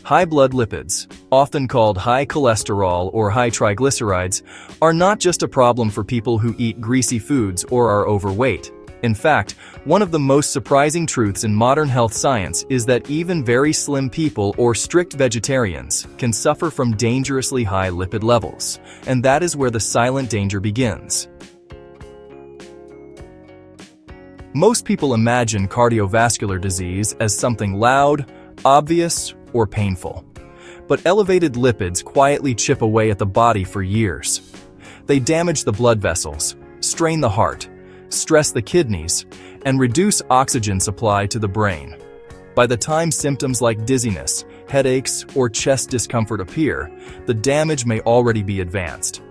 High blood lipids, often called high cholesterol or high triglycerides, are not just a problem for people who eat greasy foods or are overweight. In fact, one of the most surprising truths in modern health science is that even very slim people or strict vegetarians can suffer from dangerously high lipid levels, and that is where the silent danger begins. Most people imagine cardiovascular disease as something loud, obvious, or painful. But elevated lipids quietly chip away at the body for years. They damage the blood vessels, strain the heart, stress the kidneys, and reduce oxygen supply to the brain. By the time symptoms like dizziness, headaches, or chest discomfort appear, the damage may already be advanced.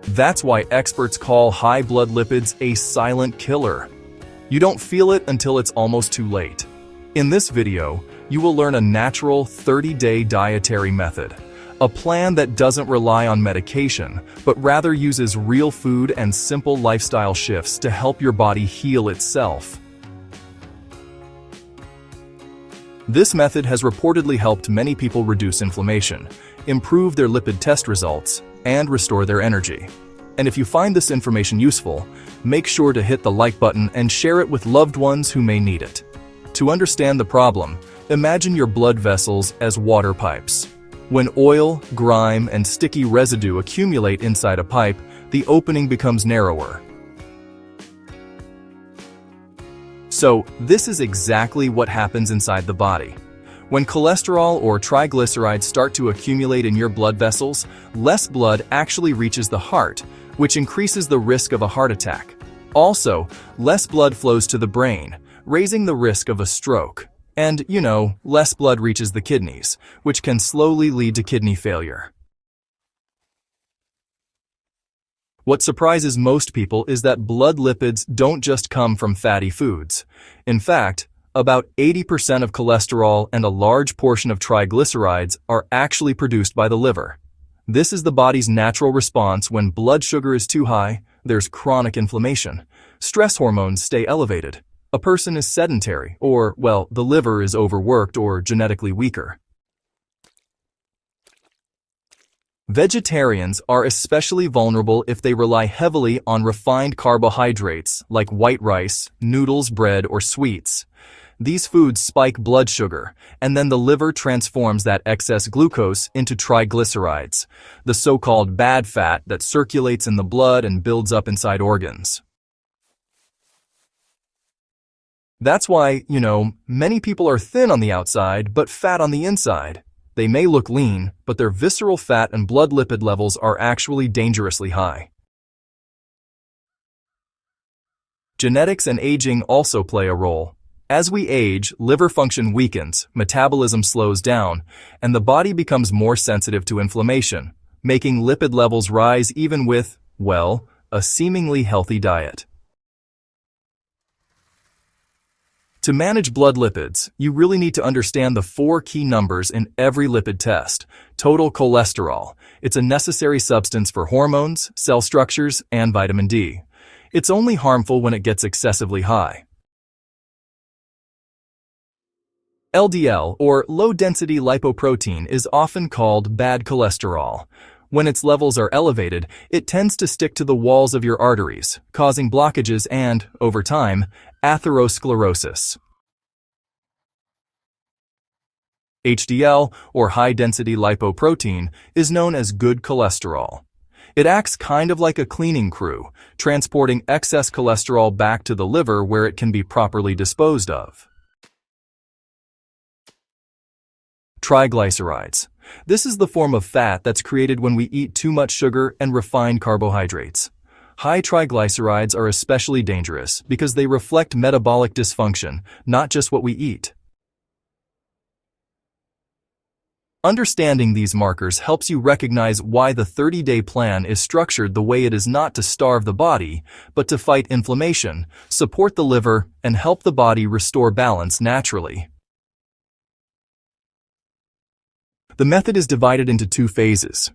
That's why experts call high blood lipids a silent killer. You don't feel it until it's almost too late. In this video, you will learn a natural 30-day dietary method, a plan that doesn't rely on medication, but rather uses real food and simple lifestyle shifts to help your body heal itself. This method has reportedly helped many people reduce inflammation, improve their lipid test results, and restore their energy. And if you find this information useful, make sure to hit the like button and share it with loved ones who may need it. To understand the problem, imagine your blood vessels as water pipes. When oil, grime, and sticky residue accumulate inside a pipe, the opening becomes narrower. So, this is exactly what happens inside the body. When cholesterol or triglycerides start to accumulate in your blood vessels, less blood actually reaches the heart, which increases the risk of a heart attack. Also, less blood flows to the brain, raising the risk of a stroke. And, less blood reaches the kidneys, which can slowly lead to kidney failure. What surprises most people is that blood lipids don't just come from fatty foods. In fact, about 80% of cholesterol and a large portion of triglycerides are actually produced by the liver. This is the body's natural response when blood sugar is too high, there's chronic inflammation, stress hormones stay elevated, a person is sedentary, or, the liver is overworked or genetically weaker. Vegetarians are especially vulnerable if they rely heavily on refined carbohydrates like white rice, noodles, bread, or sweets. These foods spike blood sugar, and then the liver transforms that excess glucose into triglycerides, the so-called bad fat that circulates in the blood and builds up inside organs. That's why, many people are thin on the outside but fat on the inside. They may look lean, but their visceral fat and blood lipid levels are actually dangerously high. Genetics and aging also play a role. As we age, liver function weakens, metabolism slows down, and the body becomes more sensitive to inflammation, making lipid levels rise even with, a seemingly healthy diet. To manage blood lipids, you really need to understand the 4 key numbers in every lipid test. Total cholesterol. It's a necessary substance for hormones, cell structures, and vitamin D. It's only harmful when it gets excessively high. LDL, or low-density lipoprotein, is often called bad cholesterol. When its levels are elevated, it tends to stick to the walls of your arteries, causing blockages and, over time, atherosclerosis. HDL, or high-density lipoprotein, is known as good cholesterol. It acts kind of like a cleaning crew, transporting excess cholesterol back to the liver where it can be properly disposed of. Triglycerides. This is the form of fat that's created when we eat too much sugar and refined carbohydrates. High triglycerides are especially dangerous because they reflect metabolic dysfunction, not just what we eat. Understanding these markers helps you recognize why the 30-day plan is structured the way it is, not to starve the body, but to fight inflammation, support the liver, and help the body restore balance naturally. The method is divided into 2 phases.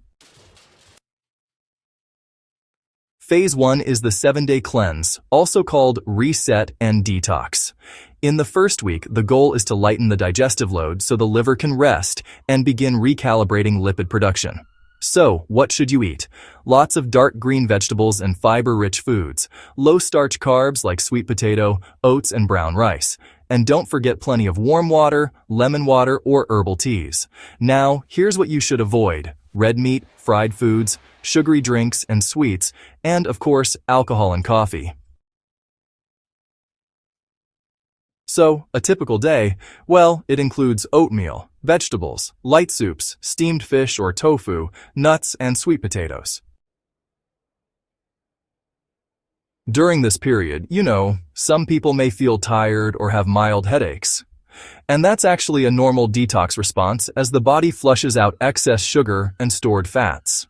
Phase 1 is the 7-day cleanse, also called reset and detox. In the first week, the goal is to lighten the digestive load so the liver can rest and begin recalibrating lipid production. So, what should you eat? Lots of dark green vegetables and fiber-rich foods, low-starch carbs like sweet potato, oats, and brown rice. And don't forget plenty of warm water, lemon water, or herbal teas. Now, here's what you should avoid: red meat, fried foods, sugary drinks and sweets, and, of course, alcohol and coffee. So, a typical day, well, it includes oatmeal, vegetables, light soups, steamed fish or tofu, nuts, and sweet potatoes. During this period, some people may feel tired or have mild headaches. And that's actually a normal detox response as the body flushes out excess sugar and stored fats.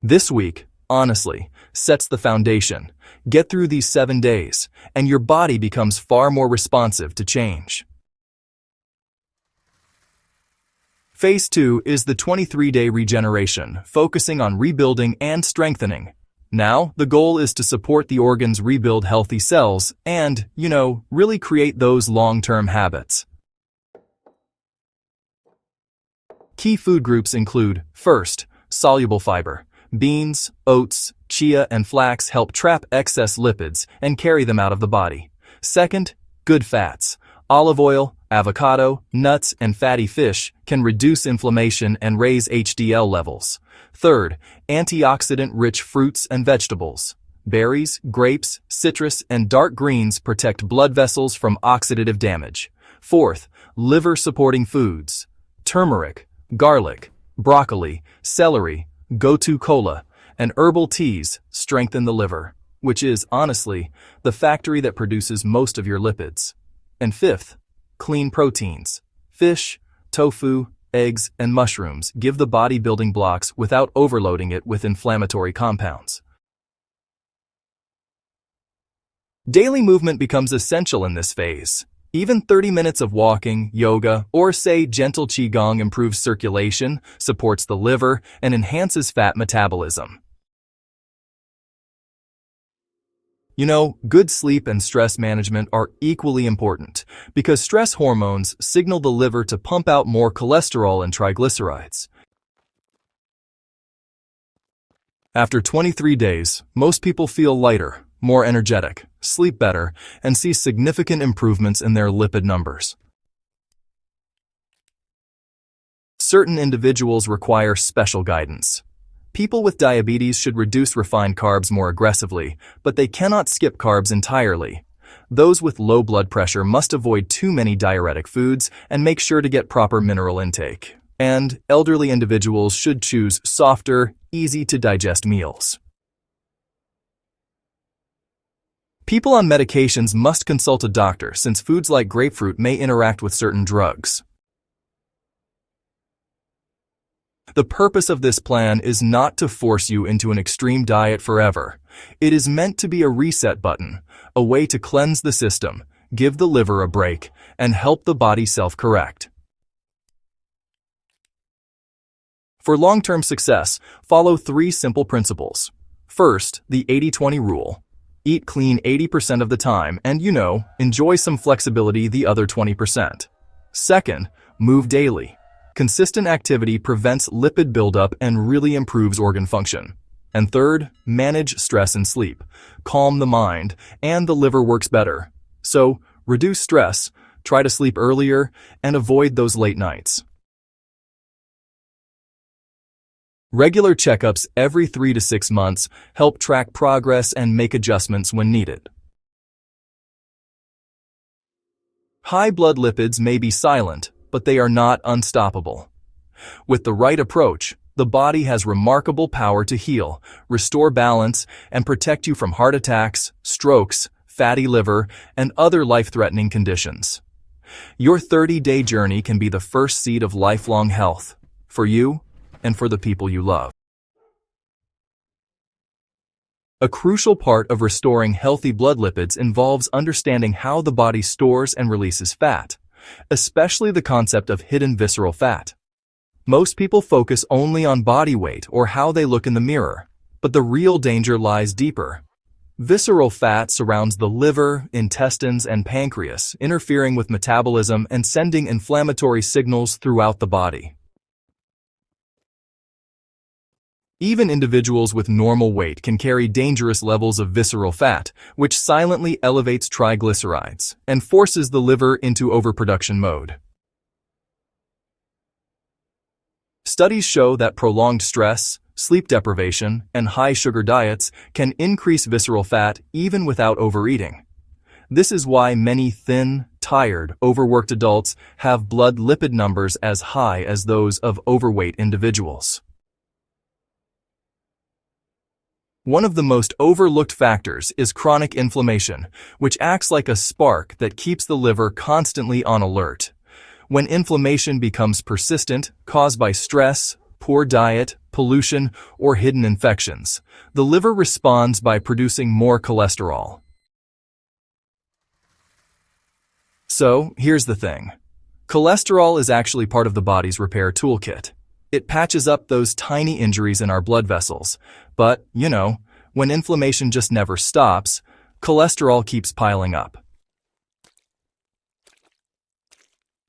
This week, honestly, sets the foundation. Get through these 7 days, and your body becomes far more responsive to change. Phase 2 is the 23-day regeneration, focusing on rebuilding and strengthening. Now, the goal is to support the organs rebuild healthy cells and, really create those long-term habits. Key food groups include, first, soluble fiber. Beans, oats, chia, and flax help trap excess lipids and carry them out of the body. Second, good fats. Olive oil, avocado, nuts, and fatty fish can reduce inflammation and raise HDL levels. Third, antioxidant-rich fruits and vegetables. Berries, grapes, citrus, and dark greens protect blood vessels from oxidative damage. Fourth, liver-supporting foods. Turmeric, garlic, broccoli, celery, gotu kola, and herbal teas strengthen the liver, which is, honestly, the factory that produces most of your lipids. And fifth, clean proteins. Fish, tofu, eggs, and mushrooms give the body building blocks without overloading it with inflammatory compounds. Daily movement becomes essential in this phase. Even 30 minutes of walking, yoga, or say gentle qigong improves circulation, supports the liver, and enhances fat metabolism. Good sleep and stress management are equally important because stress hormones signal the liver to pump out more cholesterol and triglycerides. After 23 days, most people feel lighter, more energetic, sleep better, and see significant improvements in their lipid numbers. Certain individuals require special guidance. People with diabetes should reduce refined carbs more aggressively, but they cannot skip carbs entirely. Those with low blood pressure must avoid too many diuretic foods and make sure to get proper mineral intake. And elderly individuals should choose softer, easy-to-digest meals. People on medications must consult a doctor since foods like grapefruit may interact with certain drugs. The purpose of this plan is not to force you into an extreme diet forever. It is meant to be a reset button, a way to cleanse the system, give the liver a break, and help the body self-correct. For long-term success, follow 3 simple principles. First, the 80-20 rule. Eat clean 80% of the time and, enjoy some flexibility the other 20%. Second, move daily. Consistent activity prevents lipid buildup and really improves organ function. And third, manage stress and sleep. Calm the mind, and the liver works better. So, reduce stress, try to sleep earlier, and avoid those late nights. Regular checkups every 3 to 6 months help track progress and make adjustments when needed. High blood lipids may be silent, but they are not unstoppable. With the right approach, the body has remarkable power to heal, restore balance, and protect you from heart attacks, strokes, fatty liver, and other life-threatening conditions. Your 30-day journey can be the first seed of lifelong health, for you and for the people you love. A crucial part of restoring healthy blood lipids involves understanding how the body stores and releases fat, especially the concept of hidden visceral fat. Most people focus only on body weight or how they look in the mirror, but the real danger lies deeper. Visceral fat surrounds the liver, intestines, and pancreas, interfering with metabolism and sending inflammatory signals throughout the body. Even individuals with normal weight can carry dangerous levels of visceral fat, which silently elevates triglycerides and forces the liver into overproduction mode. Studies show that prolonged stress, sleep deprivation, and high-sugar diets can increase visceral fat even without overeating. This is why many thin, tired, overworked adults have blood lipid numbers as high as those of overweight individuals. One of the most overlooked factors is chronic inflammation, which acts like a spark that keeps the liver constantly on alert. When inflammation becomes persistent, caused by stress, poor diet, pollution, or hidden infections, the liver responds by producing more cholesterol. So, here's the thing. Cholesterol is actually part of the body's repair toolkit. It patches up those tiny injuries in our blood vessels. But, when inflammation just never stops, cholesterol keeps piling up.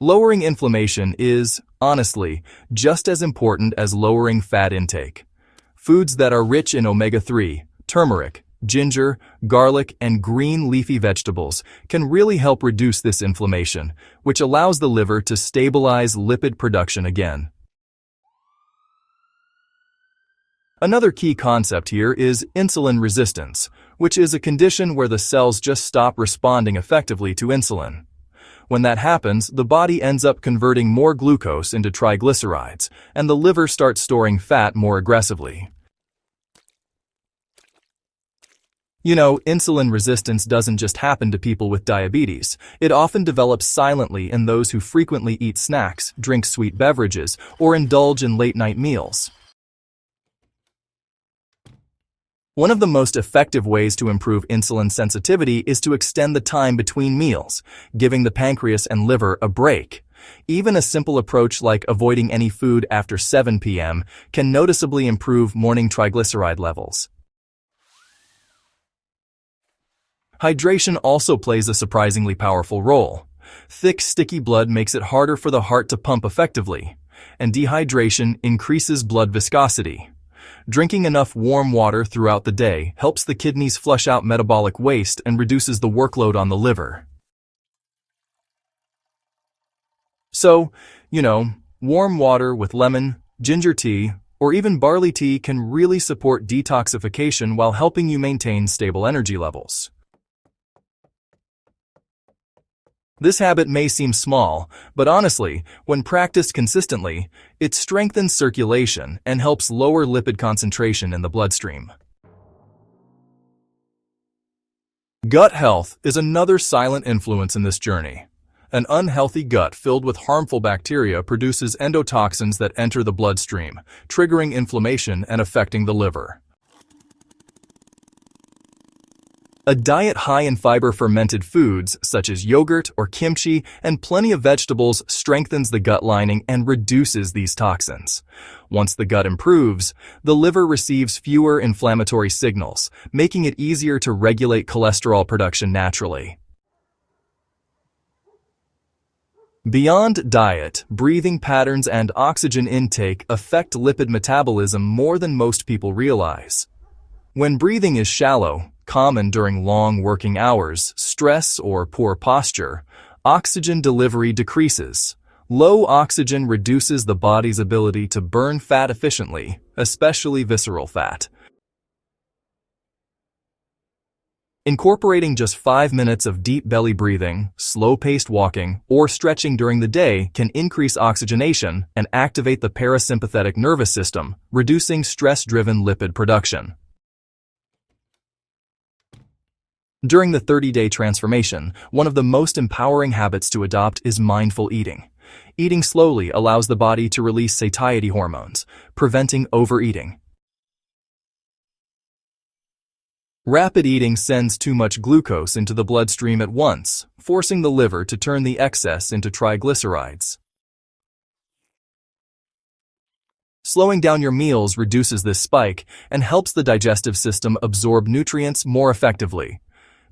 Lowering inflammation is, honestly, just as important as lowering fat intake. Foods that are rich in omega-3, turmeric, ginger, garlic, and green leafy vegetables can really help reduce this inflammation, which allows the liver to stabilize lipid production again. Another key concept here is insulin resistance, which is a condition where the cells just stop responding effectively to insulin. When that happens, the body ends up converting more glucose into triglycerides, and the liver starts storing fat more aggressively. Insulin resistance doesn't just happen to people with diabetes. It often develops silently in those who frequently eat snacks, drink sweet beverages, or indulge in late-night meals. One of the most effective ways to improve insulin sensitivity is to extend the time between meals, giving the pancreas and liver a break. Even a simple approach like avoiding any food after 7 p.m. can noticeably improve morning triglyceride levels. Hydration also plays a surprisingly powerful role. Thick, sticky blood makes it harder for the heart to pump effectively, and dehydration increases blood viscosity. Drinking enough warm water throughout the day helps the kidneys flush out metabolic waste and reduces the workload on the liver. So, warm water with lemon, ginger tea, or even barley tea can really support detoxification while helping you maintain stable energy levels. This habit may seem small, but honestly, when practiced consistently, it strengthens circulation and helps lower lipid concentration in the bloodstream. Gut health is another silent influence in this journey. An unhealthy gut filled with harmful bacteria produces endotoxins that enter the bloodstream, triggering inflammation and affecting the liver. A diet high in fiber-fermented foods, such as yogurt or kimchi, and plenty of vegetables strengthens the gut lining and reduces these toxins. Once the gut improves, the liver receives fewer inflammatory signals, making it easier to regulate cholesterol production naturally. Beyond diet, breathing patterns and oxygen intake affect lipid metabolism more than most people realize. When breathing is shallow, common during long working hours, stress, or poor posture, oxygen delivery decreases. Low oxygen reduces the body's ability to burn fat efficiently, especially visceral fat. Incorporating just 5 minutes of deep belly breathing, slow-paced walking, or stretching during the day can increase oxygenation and activate the parasympathetic nervous system, reducing stress-driven lipid production. During the 30-day transformation, one of the most empowering habits to adopt is mindful eating. Eating slowly allows the body to release satiety hormones, preventing overeating. Rapid eating sends too much glucose into the bloodstream at once, forcing the liver to turn the excess into triglycerides. Slowing down your meals reduces this spike and helps the digestive system absorb nutrients more effectively.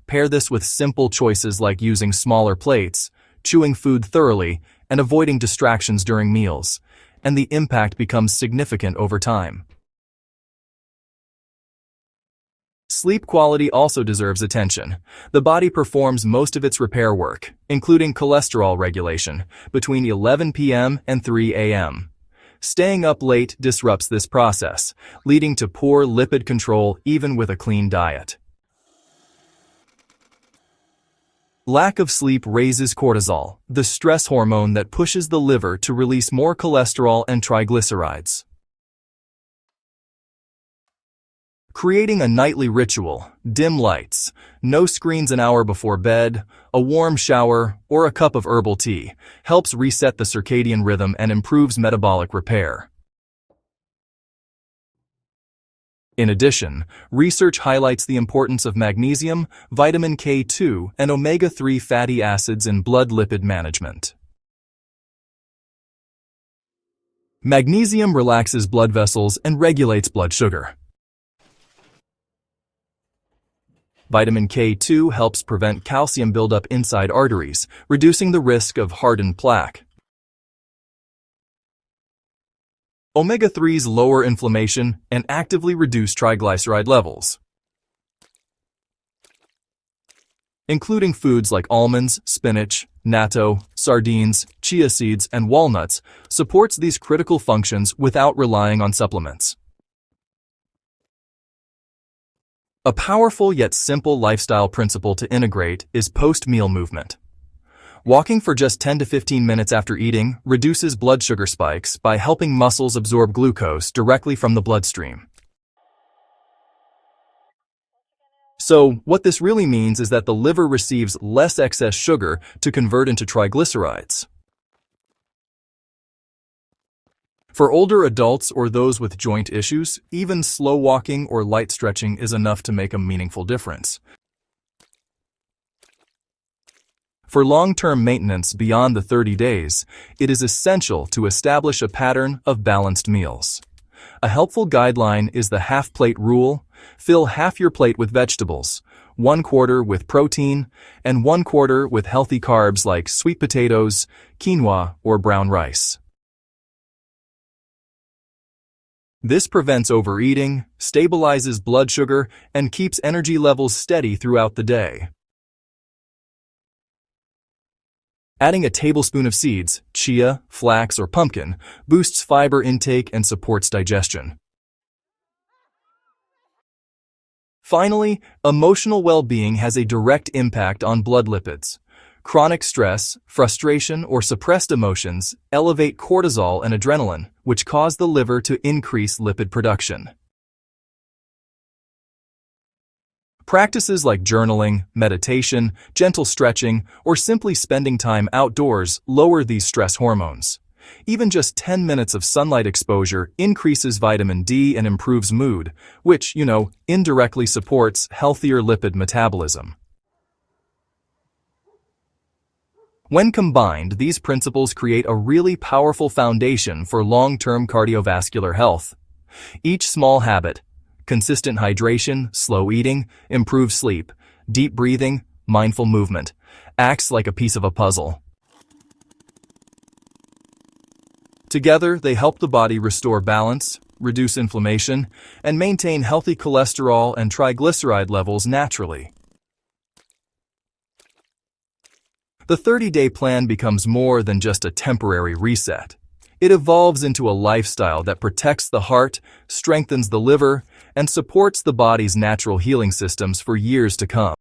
Pair this with simple choices like using smaller plates, chewing food thoroughly, and avoiding distractions during meals, and the impact becomes significant over time. Sleep quality also deserves attention. The body performs most of its repair work, including cholesterol regulation, between 11 p.m. and 3 a.m. Staying up late disrupts this process, leading to poor lipid control even with a clean diet. Lack of sleep raises cortisol, the stress hormone that pushes the liver to release more cholesterol and triglycerides. Creating a nightly ritual, dim lights, no screens an hour before bed, a warm shower, or a cup of herbal tea helps reset the circadian rhythm and improves metabolic repair. In addition, research highlights the importance of magnesium, vitamin K2, and omega-3 fatty acids in blood lipid management. Magnesium relaxes blood vessels and regulates blood sugar. Vitamin K2 helps prevent calcium buildup inside arteries, reducing the risk of hardened plaque. Omega-3s lower inflammation and actively reduce triglyceride levels. Including foods like almonds, spinach, natto, sardines, chia seeds, and walnuts supports these critical functions without relying on supplements. A powerful yet simple lifestyle principle to integrate is post-meal movement. Walking for just 10 to 15 minutes after eating reduces blood sugar spikes by helping muscles absorb glucose directly from the bloodstream. So, what this really means is that the liver receives less excess sugar to convert into triglycerides. For older adults or those with joint issues, even slow walking or light stretching is enough to make a meaningful difference. For long-term maintenance beyond the 30 days, it is essential to establish a pattern of balanced meals. A helpful guideline is the half-plate rule. Fill half your plate with vegetables, 1/4 with protein, and 1/4 with healthy carbs like sweet potatoes, quinoa, or brown rice. This prevents overeating, stabilizes blood sugar, and keeps energy levels steady throughout the day. Adding a tablespoon of seeds, chia, flax, or pumpkin, boosts fiber intake and supports digestion. Finally, emotional well-being has a direct impact on blood lipids. Chronic stress, frustration, or suppressed emotions elevate cortisol and adrenaline, which cause the liver to increase lipid production. Practices like journaling, meditation, gentle stretching, or simply spending time outdoors lower these stress hormones. Even just 10 minutes of sunlight exposure increases vitamin D and improves mood, which, indirectly supports healthier lipid metabolism. When combined, these principles create a really powerful foundation for long-term cardiovascular health. Each small habit, consistent hydration, slow eating, improved sleep, deep breathing, mindful movement, acts like a piece of a puzzle. Together, they help the body restore balance, reduce inflammation, and maintain healthy cholesterol and triglyceride levels naturally. The 30-day plan becomes more than just a temporary reset. It evolves into a lifestyle that protects the heart, strengthens the liver, and supports the body's natural healing systems for years to come.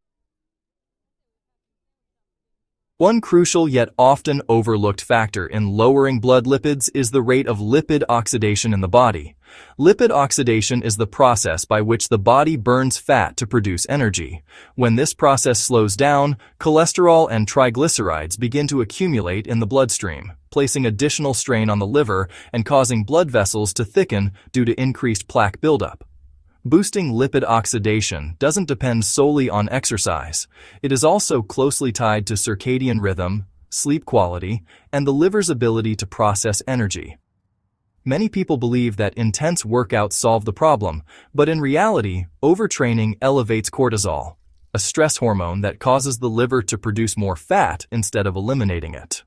One crucial yet often overlooked factor in lowering blood lipids is the rate of lipid oxidation in the body. Lipid oxidation is the process by which the body burns fat to produce energy. When this process slows down, cholesterol and triglycerides begin to accumulate in the bloodstream, placing additional strain on the liver and causing blood vessels to thicken due to increased plaque buildup. Boosting lipid oxidation doesn't depend solely on exercise. It is also closely tied to circadian rhythm, sleep quality, and the liver's ability to process energy. Many people believe that intense workouts solve the problem, but in reality, overtraining elevates cortisol, a stress hormone that causes the liver to produce more fat instead of eliminating it.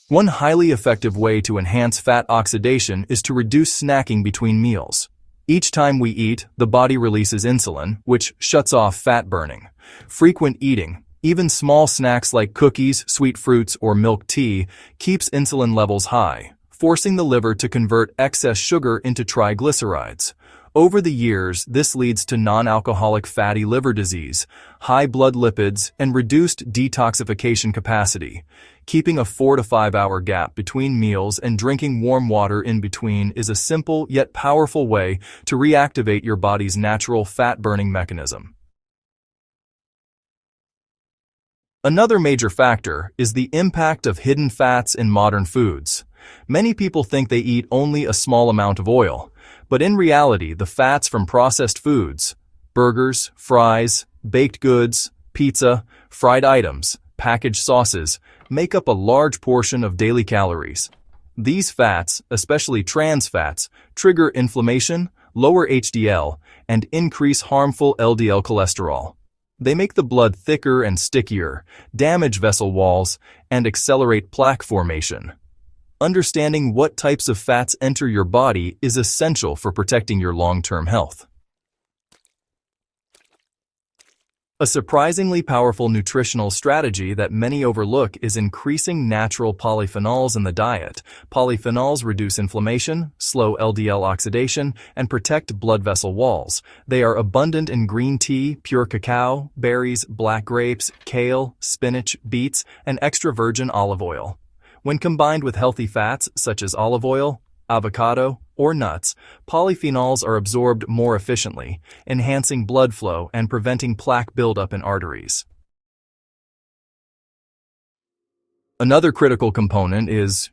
One highly effective way to enhance fat oxidation is to reduce snacking between meals. Each time we eat, the body releases insulin, which shuts off fat burning. Frequent eating, even small snacks like cookies, sweet fruits, or milk tea, keeps insulin levels high, forcing the liver to convert excess sugar into triglycerides. Over the years, this leads to non-alcoholic fatty liver disease, high blood lipids, and reduced detoxification capacity. Keeping a 4 to 5 hour gap between meals and drinking warm water in between is a simple yet powerful way to reactivate your body's natural fat-burning mechanism. Another major factor is the impact of hidden fats in modern foods. Many people think they eat only a small amount of oil, but in reality, the fats from processed foods, burgers, fries, baked goods, pizza, fried items, packaged sauces, make up a large portion of daily calories. These fats, especially trans fats, trigger inflammation, lower HDL, and increase harmful LDL cholesterol. They make the blood thicker and stickier, damage vessel walls, and accelerate plaque formation. Understanding what types of fats enter your body is essential for protecting your long-term health. A surprisingly powerful nutritional strategy that many overlook is increasing natural polyphenols in the diet. Polyphenols reduce inflammation, slow LDL oxidation, and protect blood vessel walls. They are abundant in green tea, pure cacao, berries, black grapes, kale, spinach, beets, and extra virgin olive oil. When combined with healthy fats such as olive oil, avocado, or nuts, polyphenols are absorbed more efficiently, enhancing blood flow and preventing plaque buildup in arteries. Another critical component is,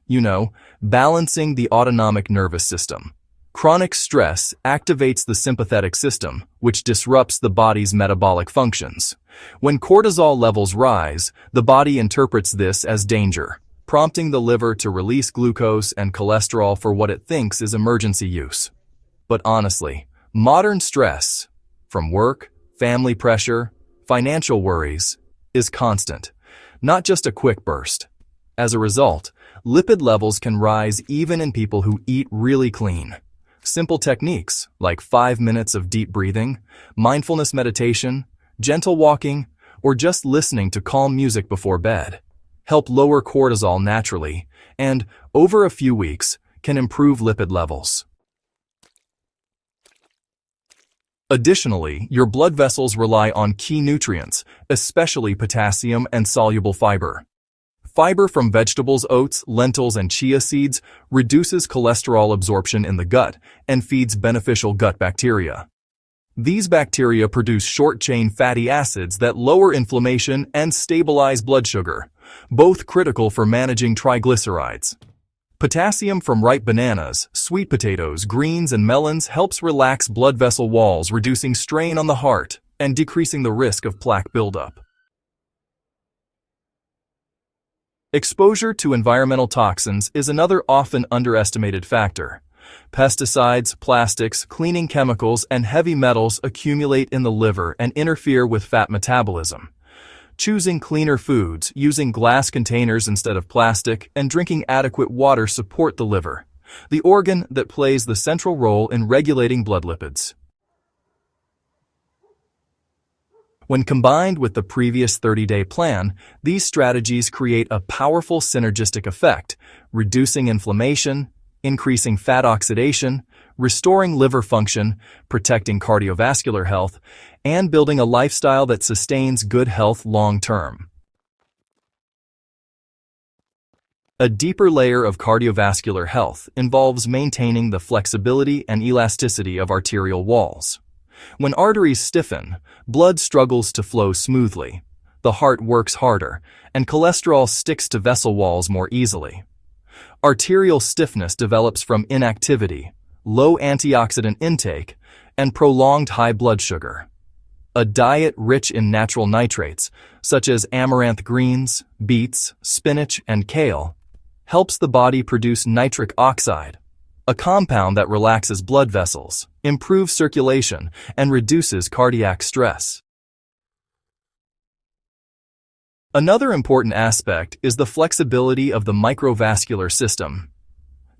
balancing the autonomic nervous system. Chronic stress activates the sympathetic system, which disrupts the body's metabolic functions. When cortisol levels rise, the body interprets this as danger, prompting the liver to release glucose and cholesterol for what it thinks is emergency use. But honestly, modern stress, from work, family pressure, financial worries, is constant, not just a quick burst. As a result, lipid levels can rise even in people who eat really clean. Simple techniques like 5 minutes of deep breathing, mindfulness meditation, gentle walking, or just listening to calm music before bed help lower cortisol naturally, and, over a few weeks, can improve lipid levels. Additionally, your blood vessels rely on key nutrients, especially potassium and soluble fiber. Fiber from vegetables, oats, lentils, and chia seeds reduces cholesterol absorption in the gut and feeds beneficial gut bacteria. These bacteria produce short-chain fatty acids that lower inflammation and stabilize blood sugar, both critical for managing triglycerides. Potassium from ripe bananas, sweet potatoes, greens, and melons helps relax blood vessel walls, reducing strain on the heart and decreasing the risk of plaque buildup. Exposure to environmental toxins is another often underestimated factor. Pesticides, plastics, cleaning chemicals, and heavy metals accumulate in the liver and interfere with fat metabolism. Choosing cleaner foods, using glass containers instead of plastic, and drinking adequate water support the liver, the organ that plays the central role in regulating blood lipids. When combined with the previous 30-day plan, these strategies create a powerful synergistic effect, reducing inflammation, increasing fat oxidation, restoring liver function, protecting cardiovascular health, and building a lifestyle that sustains good health long-term. A deeper layer of cardiovascular health involves maintaining the flexibility and elasticity of arterial walls. When arteries stiffen, blood struggles to flow smoothly, the heart works harder, and cholesterol sticks to vessel walls more easily. Arterial stiffness develops from inactivity, low antioxidant intake, and prolonged high blood sugar. A diet rich in natural nitrates, such as amaranth greens, beets, spinach, and kale, helps the body produce nitric oxide, a compound that relaxes blood vessels, improves circulation, and reduces cardiac stress. Another important aspect is the flexibility of the microvascular system.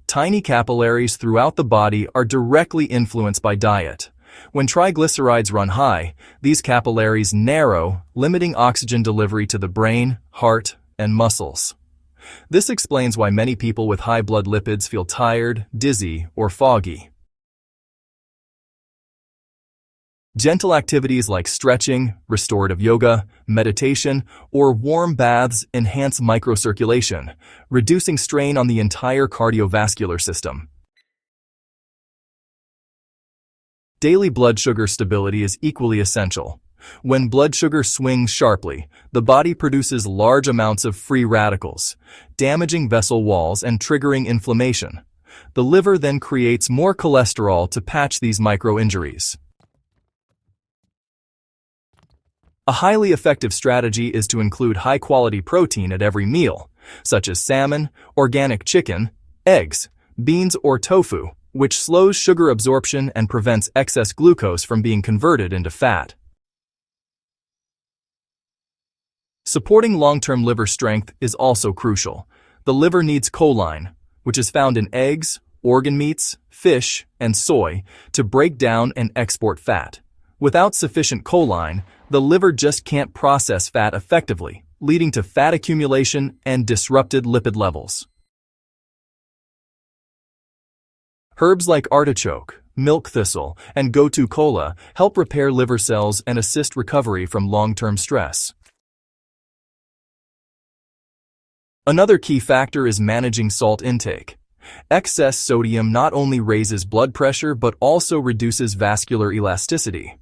Tiny capillaries throughout the body are directly influenced by diet. When triglycerides run high, these capillaries narrow, limiting oxygen delivery to the brain, heart, and muscles. This explains why many people with high blood lipids feel tired, dizzy, or foggy. Gentle activities like stretching, restorative yoga, meditation, or warm baths enhance microcirculation, reducing strain on the entire cardiovascular system. Daily blood sugar stability is equally essential. When blood sugar swings sharply, the body produces large amounts of free radicals, damaging vessel walls and triggering inflammation. The liver then creates more cholesterol to patch these micro-injuries. A highly effective strategy is to include high-quality protein at every meal, such as salmon, organic chicken, eggs, beans, or tofu, which slows sugar absorption and prevents excess glucose from being converted into fat. Supporting long-term liver strength is also crucial. The liver needs choline, which is found in eggs, organ meats, fish, and soy, to break down and export fat. Without sufficient choline, the liver just can't process fat effectively, leading to fat accumulation and disrupted lipid levels. Herbs like artichoke, milk thistle, and gotu kola help repair liver cells and assist recovery from long-term stress. Another key factor is managing salt intake. Excess sodium not only raises blood pressure but also reduces vascular elasticity.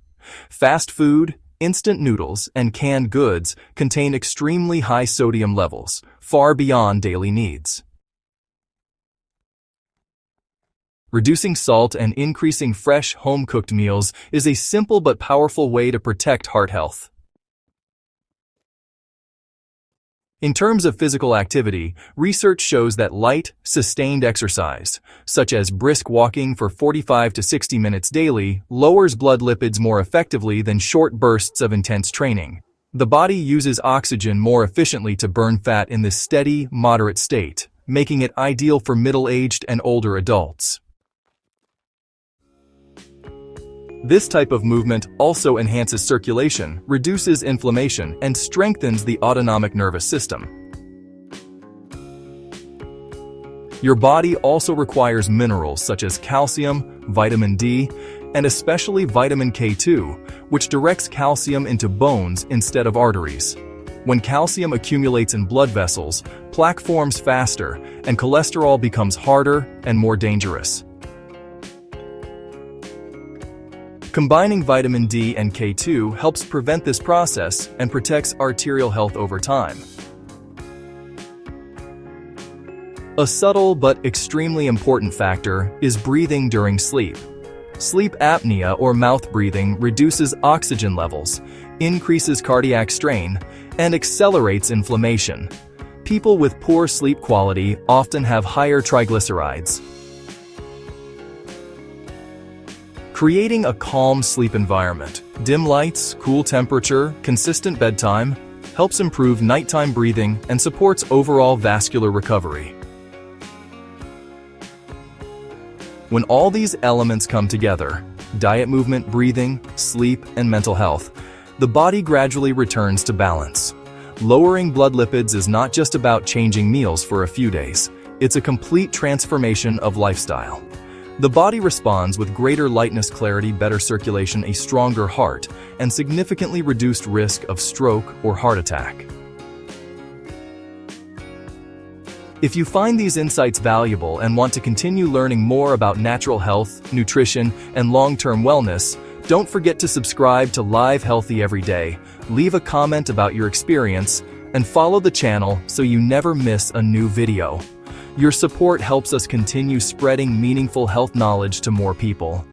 Fast food, instant noodles, and canned goods contain extremely high sodium levels, far beyond daily needs. Reducing salt and increasing fresh, home-cooked meals is a simple but powerful way to protect heart health. In terms of physical activity, research shows that light, sustained exercise, such as brisk walking for 45 to 60 minutes daily, lowers blood lipids more effectively than short bursts of intense training. The body uses oxygen more efficiently to burn fat in this steady, moderate state, making it ideal for middle-aged and older adults. This type of movement also enhances circulation, reduces inflammation, and strengthens the autonomic nervous system. Your body also requires minerals such as calcium, vitamin D, and especially vitamin K2, which directs calcium into bones instead of arteries. When calcium accumulates in blood vessels, plaque forms faster, and cholesterol becomes harder and more dangerous. Combining vitamin D and K2 helps prevent this process and protects arterial health over time. A subtle but extremely important factor is breathing during sleep. Sleep apnea or mouth breathing reduces oxygen levels, increases cardiac strain, and accelerates inflammation. People with poor sleep quality often have higher triglycerides. Creating a calm sleep environment, dim lights, cool temperature, consistent bedtime, helps improve nighttime breathing and supports overall vascular recovery. When all these elements come together, diet, movement, breathing, sleep, and mental health, the body gradually returns to balance. Lowering blood lipids is not just about changing meals for a few days, it's a complete transformation of lifestyle. The body responds with greater lightness, clarity, better circulation, a stronger heart, and significantly reduced risk of stroke or heart attack. If you find these insights valuable and want to continue learning more about natural health, nutrition, and long-term wellness, don't forget to subscribe to Live Healthy Every Day, leave a comment about your experience, and follow the channel so you never miss a new video. Your support helps us continue spreading meaningful health knowledge to more people.